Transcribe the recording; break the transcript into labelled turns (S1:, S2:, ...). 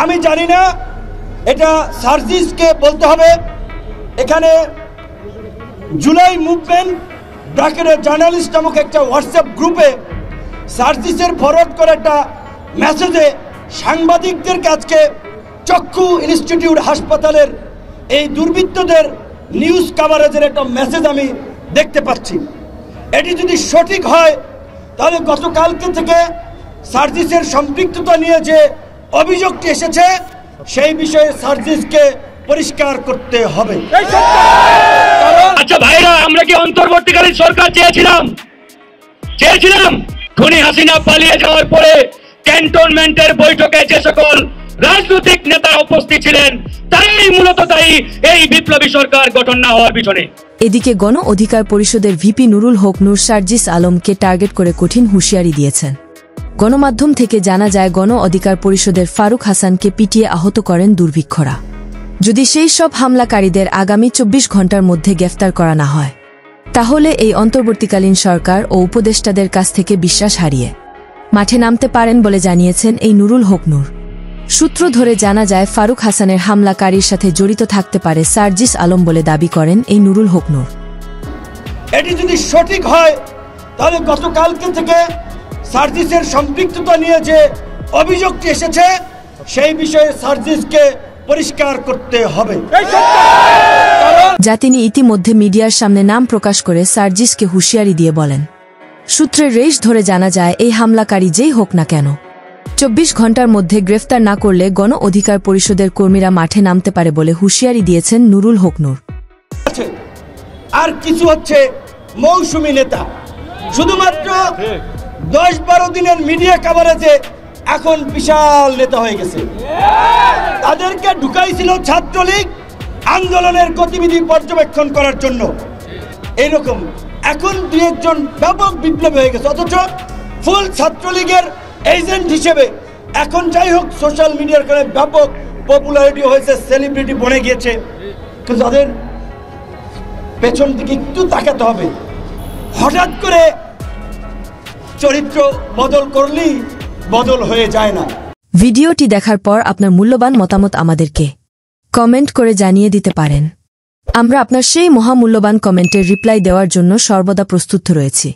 S1: আমি জানি না, এটা সার্জিসকে বলতে হবে। এখানে জুলাই মুভমেন্ট ব্র্যাকেটের জার্নালিস্ট নামক একটা হোয়াটসঅ্যাপ গ্রুপে সার্জিসের ফরওয়ার্ড করে একটা মেসেজে সাংবাদিকদের কাছে চক্ষু ইনস্টিটিউট হাসপাতালের এই দুর্বৃত্তদের নিউজ কাভারেজের একটা মেসেজ আমি দেখতে পাচ্ছি। এটি যদি সঠিক হয় তাহলে গতকালকে থেকে সার্জিসের সম্পৃক্ততা নিয়ে যে অভিযোগটি এসেছে সেই বিষয়ে সার্জিসকে পরিষ্কার করতে হবে।
S2: আচ্ছা ভাইরা, আমরা কি অন্তর্বর্তীকালীন সরকার চেয়েছিলাম? খুনি হাসিনা পালিয়ে যাওয়ার পরে ক্যান্টনমেন্টের বৈঠকে যে সকল রাজনৈতিক নেতা উপস্থিত ছিলেন তারাই মূলত দায়ী এই বিপ্লবী সরকার গঠন না হওয়ার পিছনে।
S3: এদিকে গণ অধিকার পরিষদের ভিপি নুরুল হক নূর সার্জিস আলমকে টার্গেট করে কঠিন হুঁশিয়ারি দিয়েছেন। গণমাধ্যম থেকে জানা যায়, গণ অধিকার পরিষদের ফারুক হাসানকে পিটিয়ে আহত করেন দুর্বৃক্ষরা। যদি সেই সব হামলাকারীদের আগামী 24 ঘণ্টার মধ্যে গ্রেফতার করা না হয়, তাহলে এই অন্তর্বর্তীকালীন সরকার ও উপদেষ্টাদের কাছ থেকে বিশ্বাস হারিয়ে মাঠে নামতে পারেন বলে জানিয়েছেন এই নুরুল হক নূর। সূত্র ধরে জানা যায়, ফারুক হাসানের হামলাকারীর সাথে জড়িত থাকতে পারে সার্জিস আলম বলে দাবি করেন এই নুরুল হক নূর।
S1: এটি যদি সঠিক হয় তাহলে গতকালকে থেকে সার্জিসের সম্পৃক্ততা নিয়ে যে অভিযোগটি এসেছে সেই বিষয়ে সার্জিসকে পরিষ্কার করতে হবে।
S3: যা তিনি ইতিমধ্যে মিডিয়ার সামনে নাম প্রকাশ করে সার্জিসকে হুঁশিয়ারি দিয়ে বলেন। সূত্রের রেশ ধরে জানা যায়, এই হামলাকারী যেই হোক না কেন 24 ঘণ্টার মধ্যে গ্রেফতার না করলে গণ অধিকার পরিষদের কর্মীরা মাঠে নামতে পারে বলে হুঁশিয়ারি দিয়েছেন নুরুল হক নূর।
S1: আর কিছু হচ্ছে মৌসুমী নেতা, শুধুমাত্র 10-12 দিনের মিডিয়া কাভারেজে এখন বিশাল নেতা হয়ে গেছে। তাদেরকে ঢুকাইছিল ছাত্রলীগ আন্দোলনের গতিবিধি পর্যবেক্ষণ করার জন্য। এইরকম এখন 2-1 ব্যাপক বিপ্লবী হয়ে গেছে, অথচ ফুল ছাত্রলীগের এজেন্ট হিসেবে এখন যাই হোক সোশ্যাল মিডিয়ার কারণে ব্যাপক পপুলারিটি হয়েছে, সেলিব্রিটি বনে গিয়েছে। কিন্তু তাদের পেছন দিকে একটু তাকাতে হবে। হঠাৎ করে চরিত্র বদল করলেই বদল হয়ে যায় না।
S3: ভিডিওটি দেখার পর আপনার মূল্যবান মতামত আমাদেরকে কমেন্ট করে জানিয়ে দিতে পারেন। আমরা আপনার সেই মহামূল্যবান কমেন্টের রিপ্লাই দেওয়ার জন্য সর্বদা প্রস্তুত রয়েছি।